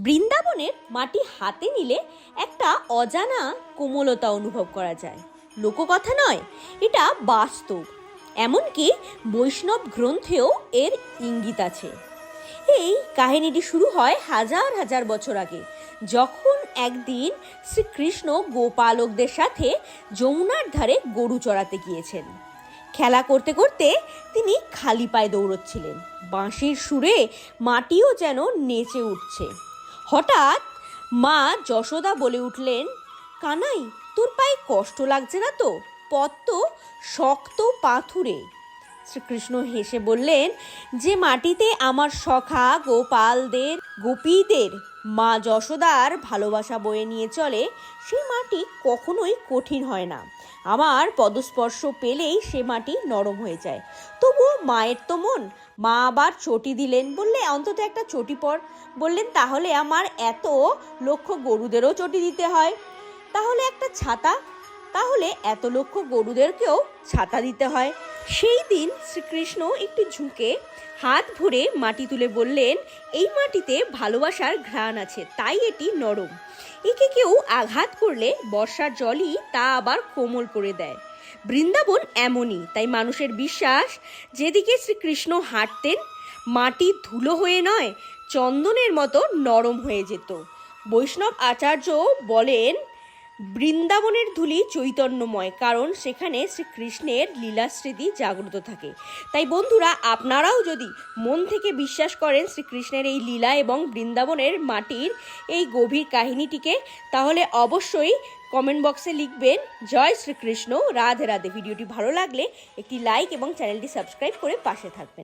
বৃন্দাবনের মাটি হাতে নিলে একটা অজানা কোমলতা অনুভব করা যায়। লোককথা নয়, এটা বাস্তব। এমনকি বৈষ্ণব গ্রন্থেও এর ইঙ্গিত আছে। এই কাহিনীটি শুরু হয় হাজার হাজার বছর আগে, যখন একদিন শ্রীকৃষ্ণ গোপালকদের সাথে যমুনার ধারে গরু চড়াতে গিয়েছেন। খেলা করতে করতে তিনি খালি পায়ে দৌড়চ্ছিলেন। বাঁশির সুরে মাটিও যেন নেচে উঠছে। হঠাৎ মা যশোদা বলে উঠলেন, কানাই, তোর পায়ে কষ্ট লাগছে না তো? পথ তো শক্ত পাথুরে। শ্রীকৃষ্ণ হেসে বললেন, যে মাটিতে আমার সখা গোপালদের গোপীদের মা যশোদার ভালোবাসা বয়ে নিয়ে চলে, সেই মাটি কখনোই কঠিন হয় না। আমার পদস্পর্শ পেলেই সে মাটি নরম হয়ে যায়। তবুও মায়ের তো মন। মা আবার চটি দিলেন, বললে অন্তত একটা চটি পর। বললেন, তাহলে আমার এত লক্ষ গরুদেরও চটি দিতে হয়। তাহলে একটা ছাতা, তাহলে এত লক্ষ গরুদেরকেও ছাতা দিতে হয়। সেই দিন শ্রীকৃষ্ণ একটু ঝুঁকে হাত ভরে মাটি তুলে বললেন, এই মাটিতে ভালোবাসার ঘ্রাণ আছে, তাই এটি নরম। একে কেউ আঘাত করলে বর্ষার জলই তা আবার কোমল করে দেয়। বৃন্দাবন এমনই, তাই মানুষের বিশ্বাস, যেদিকে শ্রীকৃষ্ণ হাঁটতেন মাটি ধুলো হয়ে নয়, চন্দনের মতো নরম হয়ে যেত। বৈষ্ণব আচার্য বলেন, বৃন্দাবনের ধুলি চৈতন্যময়, কারণ সেখানে শ্রীকৃষ্ণের লীলাস্মৃতি জাগ্রত থাকে। তাই বন্ধুরা, আপনারাও যদি মন থেকে বিশ্বাস করেন শ্রীকৃষ্ণের এই লীলা এবং বৃন্দাবনের মাটির এই গভীর কাহিনীটিকে, তাহলে অবশ্যই কমেন্ট বক্সে লিখবেন জয় শ্রীকৃষ্ণ, রাধে রাধে। ভিডিওটি ভালো লাগলে একটি লাইক এবং চ্যানেলটি সাবস্ক্রাইব করে পাশে থাকবেন।